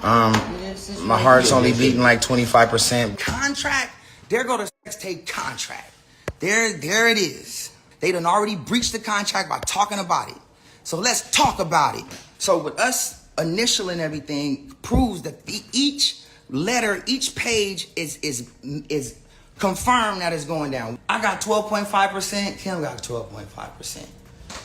My heart's only beating like 25%. Contract, there go the sex tape contract. There it is. They done already breached the contract by talking about it. So let's talk about it. So with us initialing everything proves that each letter, each page is confirmed that it's going down. I got 12.5%, Kim got 12.5%,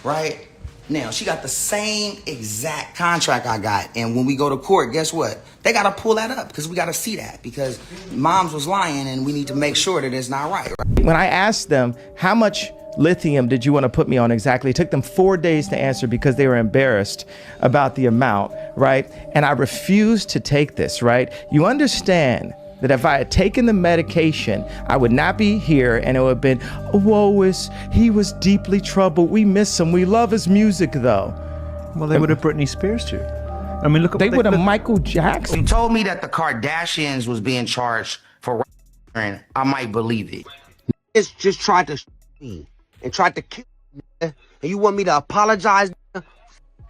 right? Now, she got the same exact contract I got. And when we go to court, guess what? They got to pull that up because we got to see that because moms was lying and we need to make sure that it's not right. When I asked them, how much lithium did you want to put me on exactly? It took them 4 days to answer because they were embarrassed about the amount, right? And I refused to take this, right? You understand that if I had taken the medication, I would not be here and it would have been, he was deeply troubled. We miss him. We love his music though. Well, they would have Britney Spears too. I mean, look at they would have Michael Jackson. He told me that the Kardashians was being charged for and I might believe it. It's just tried to me and tried to kill me, and you want me to apologize? Fuck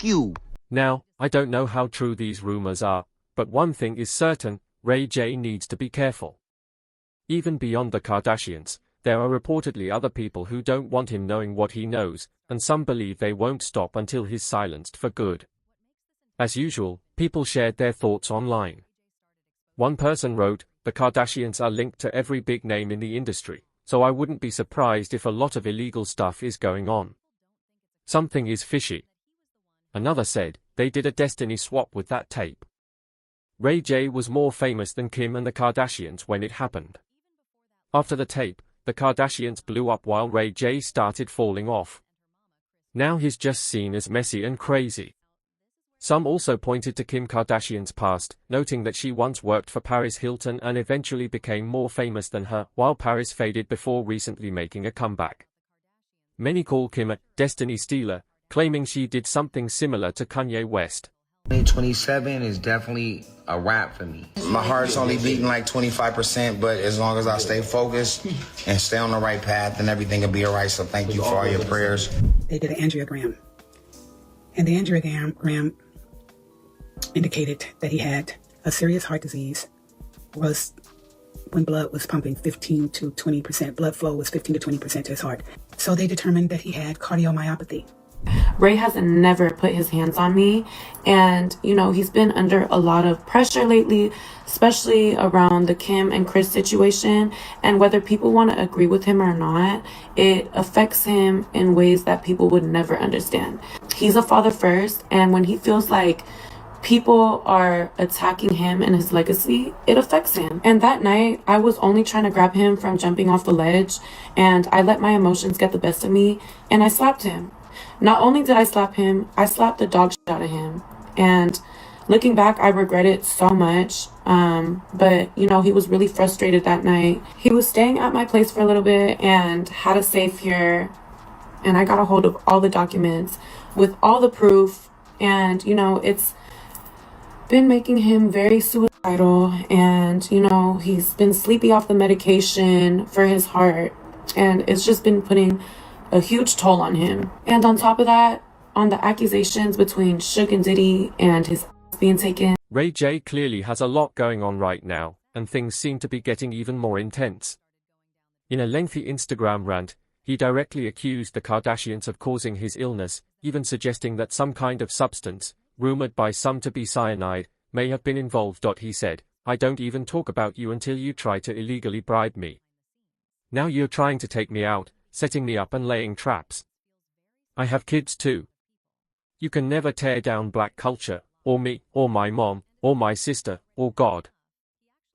you. Now, I don't know how true these rumors are, but one thing is certain. Ray J needs to be careful. Even beyond the Kardashians, there are reportedly other people who don't want him knowing what he knows, and some believe they won't stop until he's silenced for good. As usual, people shared their thoughts online. One person wrote, "The Kardashians are linked to every big name in the industry, so I wouldn't be surprised if a lot of illegal stuff is going on. Something is fishy." Another said, "They did a destiny swap with that tape." Ray J was more famous than Kim and the Kardashians when it happened. After the tape, the Kardashians blew up while Ray J started falling off. Now he's just seen as messy and crazy. Some also pointed to Kim Kardashian's past, noting that she once worked for Paris Hilton and eventually became more famous than her, while Paris faded before recently making a comeback. Many call Kim a destiny stealer, claiming she did something similar to Kanye West. 2027 is definitely a wrap for me. My heart's only beating like 25%, but as long as I stay focused and stay on the right path, then everything will be all right. So thank you for all your prayers. They did an angiogram, and the angiogram indicated that he had a serious heart disease. Was when blood was pumping 15 to 20%, blood flow was 15 to 20% to his heart. So they determined that he had cardiomyopathy. Ray has never put his hands on me, and he's been under a lot of pressure lately, especially around the Kim and Chris situation, and whether people want to agree with him or not, it affects him in ways that people would never understand. He's a father first, and when he feels like people are attacking him and his legacy, it affects him. And that night, I was only trying to grab him from jumping off the ledge, and I let my emotions get the best of me, and I slapped him. Not only did I slap him, I slapped the dog shit out of him. And looking back, I regret it so much. But he was really frustrated that night. He was staying at my place for a little bit and had a safe here. And I got a hold of all the documents with all the proof. And, it's been making him very suicidal. And, he's been sleepy off the medication for his heart. And it's just been putting a huge toll on him. And on top of that, on the accusations between Suge and Diddy and his being taken. Ray J clearly has a lot going on right now, and things seem to be getting even more intense. In a lengthy Instagram rant, he directly accused the Kardashians of causing his illness, even suggesting that some kind of substance, rumored by some to be cyanide, may have been involved. He said, "I don't even talk about you until you try to illegally bribe me. Now you're trying to take me out, setting me up and laying traps. I have kids too. You can never tear down black culture, or me, or my mom, or my sister, or God."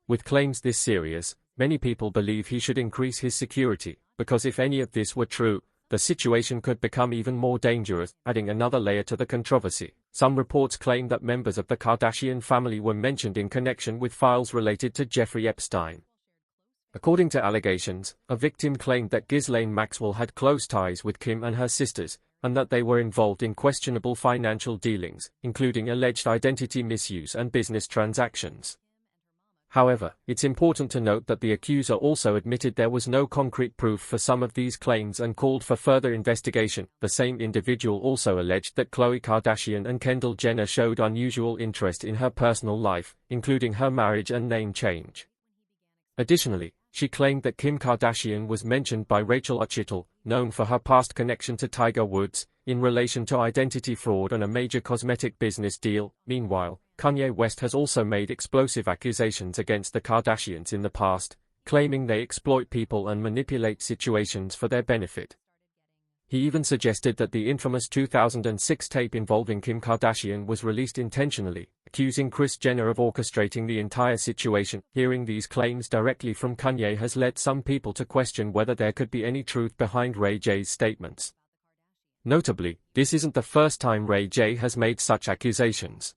With claims this serious, many people believe he should increase his security, because if any of this were true, the situation could become even more dangerous, adding another layer to the controversy. Some reports claim that members of the Kardashian family were mentioned in connection with files related to Jeffrey Epstein. According to allegations, a victim claimed that Ghislaine Maxwell had close ties with Kim and her sisters, and that they were involved in questionable financial dealings, including alleged identity misuse and business transactions. However, it's important to note that the accuser also admitted there was no concrete proof for some of these claims and called for further investigation. The same individual also alleged that Khloe Kardashian and Kendall Jenner showed unusual interest in her personal life, including her marriage and name change. Additionally, she claimed that Kim Kardashian was mentioned by Rachel Uchittle, known for her past connection to Tiger Woods, in relation to identity fraud and a major cosmetic business deal. Meanwhile, Kanye West has also made explosive accusations against the Kardashians in the past, claiming they exploit people and manipulate situations for their benefit. He even suggested that the infamous 2006 tape involving Kim Kardashian was released intentionally, accusing Kris Jenner of orchestrating the entire situation. Hearing these claims directly from Kanye has led some people to question whether there could be any truth behind Ray J's statements. Notably, this isn't the first time Ray J has made such accusations.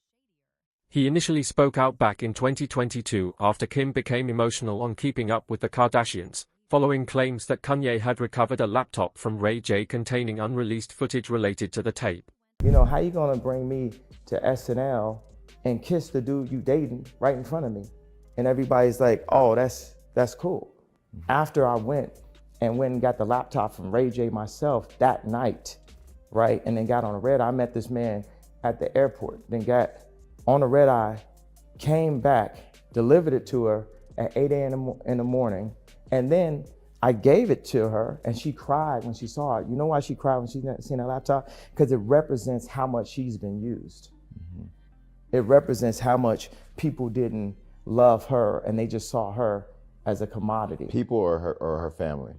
He initially spoke out back in 2022 after Kim became emotional on Keeping Up with the Kardashians, following claims that Kanye had recovered a laptop from Ray J containing unreleased footage related to the tape. You know, how you gonna bring me to SNL and kiss the dude you dating right in front of me? And everybody's like, oh, that's cool. After I went and got the laptop from Ray J myself that night, right, and then got on a red eye, I met this man at the airport, then got on a red eye, came back, delivered it to her at 8 a.m. in the morning, and then I gave it to her, and she cried when she saw it. You know why she cried when she seen that laptop? Because it represents how much she's been used. It represents how much people didn't love her, and they just saw her as a commodity. People or her family?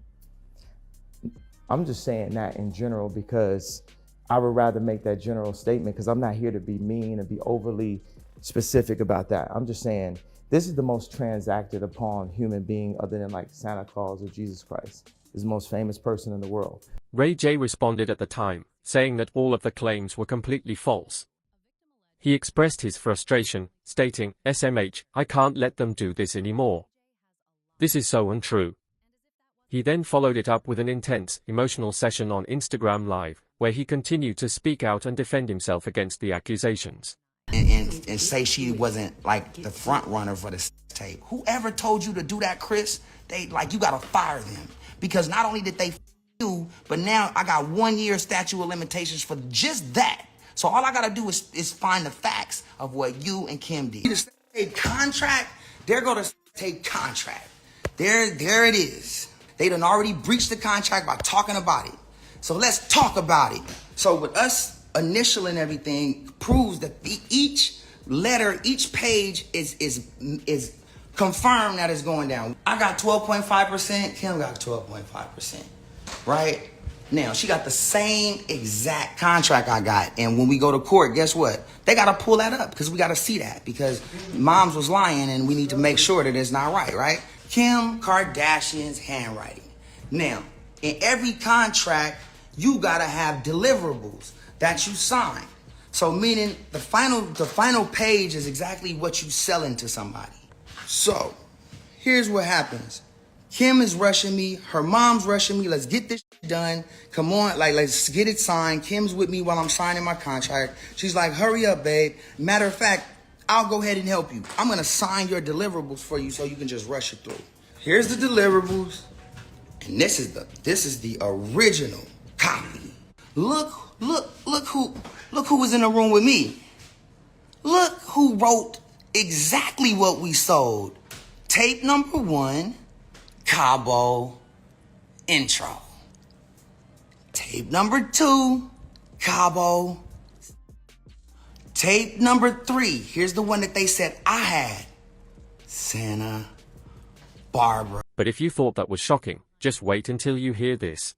I'm just saying that in general because I would rather make that general statement because I'm not here to be mean and be overly specific about that. I'm just saying this is the most transacted upon human being other than like Santa Claus or Jesus Christ. This is the most famous person in the world. Ray J responded at the time, saying that all of the claims were completely false. He expressed his frustration, stating, "SMH, I can't let them do this anymore. This is so untrue." He then followed it up with an intense, emotional session on Instagram Live, where he continued to speak out and defend himself against the accusations. And say she wasn't like the front runner for the tape. Whoever told you to do that, Chris, you gotta fire them. Because not only did they you, but now I got 1 year statute of limitations for just that. So all I gotta do is find the facts of what you and Kim did. The tape contract, there go the tape contract. There it is. They done already breached the contract by talking about it. So let's talk about it. So with us initialing everything proves that each letter, each page is confirmed that it's going down. I got 12.5%, Kim got 12.5%, right? Now, she got the same exact contract I got. And when we go to court, guess what? They got to pull that up because we got to see that because moms was lying and we need to make sure that it's not right? Kim Kardashian's handwriting. Now, in every contract, you got to have deliverables that you sign. So meaning the final page is exactly what you selling to somebody. So here's what happens. Kim is rushing me. Her mom's rushing me. Let's get this done. Come on, let's get it signed. Kim's with me while I'm signing my contract. She's like, hurry up, babe. Matter of fact, I'll go ahead and help you. I'm gonna sign your deliverables for you so you can just rush it through. Here's the deliverables, and this is the original copy. Look who was in the room with me. Look who wrote exactly what we sold. Tape number 1. Cabo intro. Tape number 2, Cabo. Tape number 3, here's the one that they said I had. Santa Barbara. But if you thought that was shocking, just wait until you hear this.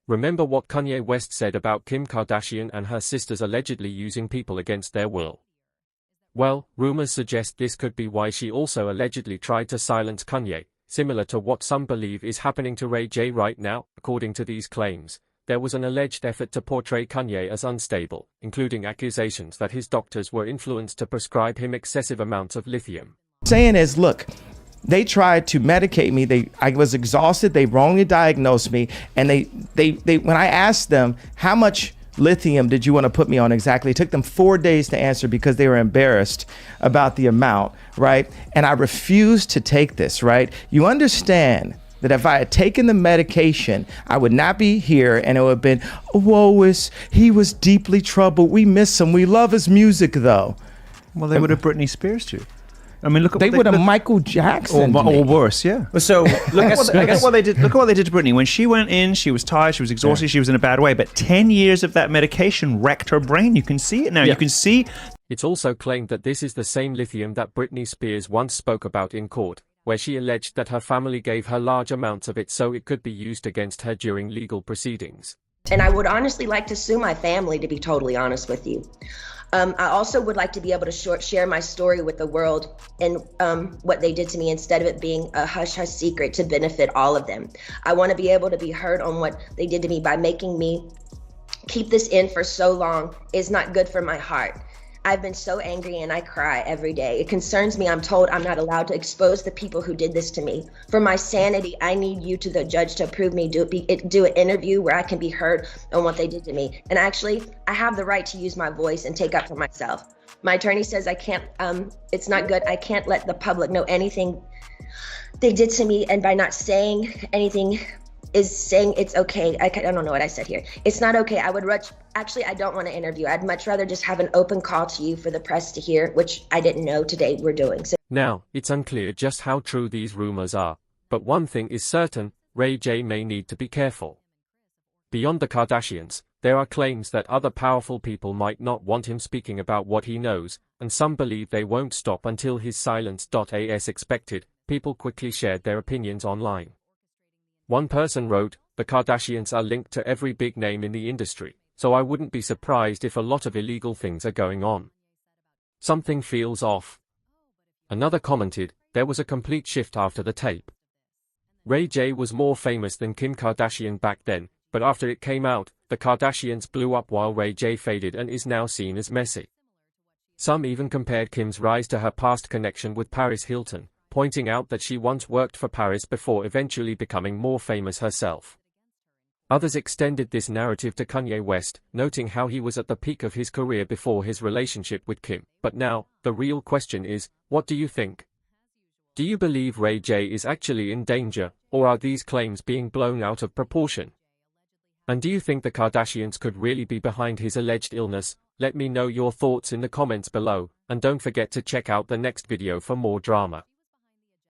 Remember what Kanye West said about Kim Kardashian and her sisters allegedly using people against their will? Well, rumors suggest this could be why she also allegedly tried to silence Kanye, similar to what some believe is happening to Ray J right now. According to these claims, there was an alleged effort to portray Kanye as unstable, including accusations that his doctors were influenced to prescribe him excessive amounts of lithium. Saying is, look, they tried to medicate me. I was exhausted. They wrongly diagnosed me. And they when I asked them how much lithium did you want to put me on exactly? It took them 4 days to answer because they were embarrassed about the amount, right? And I refused to take this, right? You understand that if I had taken the medication, I would not be here, and it would have been, he was deeply troubled. We miss him. We love his music, though. Well, they would have Britney Spears you. I mean, look at They what would have Michael Jackson. or worse, yeah. So look at What they did. Look at what they did to Britney. When she went in, she was tired, she was exhausted, she was in a bad way. But 10 years of that medication wrecked her brain. You can see it now. Yeah. You can see. It's also claimed that this is the same lithium that Britney Spears once spoke about in court, where she alleged that her family gave her large amounts of it so it could be used against her during legal proceedings. And I would honestly like to sue my family, to be totally honest with you. I also would like to be able to share my story with the world and what they did to me, instead of it being a hush-hush secret to benefit all of them. I want to be able to be heard on what they did to me. By making me keep this in for so long is not good for my heart. I've been so angry and I cry every day. It concerns me. I'm told I'm not allowed to expose the people who did this to me. For my sanity, I need you to the judge to approve me, do an interview where I can be heard on what they did to me. And actually, I have the right to use my voice and take up for myself. My attorney says I can't, it's not good. I can't let the public know anything they did to me. And by not saying anything is saying it's okay. I don't know what I said here. It's not okay. I don't want to interview. I'd much rather just have an open call to you for the press to hear, which I didn't know today we're doing. So Now, it's unclear just how true these rumors are, but one thing is certain, Ray J may need to be careful. Beyond the Kardashians, there are claims that other powerful people might not want him speaking about what he knows, and some believe they won't stop until his silence. As expected, people quickly shared their opinions online. One person wrote, "The Kardashians are linked to every big name in the industry, so I wouldn't be surprised if a lot of illegal things are going on. Something feels off." Another commented, "There was a complete shift after the tape. Ray J was more famous than Kim Kardashian back then, but after it came out, the Kardashians blew up while Ray J faded and is now seen as messy." Some even compared Kim's rise to her past connection with Paris Hilton, pointing out that she once worked for Paris before eventually becoming more famous herself. Others extended this narrative to Kanye West, noting how he was at the peak of his career before his relationship with Kim. But now, the real question is, what do you think? Do you believe Ray J is actually in danger, or are these claims being blown out of proportion? And do you think the Kardashians could really be behind his alleged illness? Let me know your thoughts in the comments below, and don't forget to check out the next video for more drama.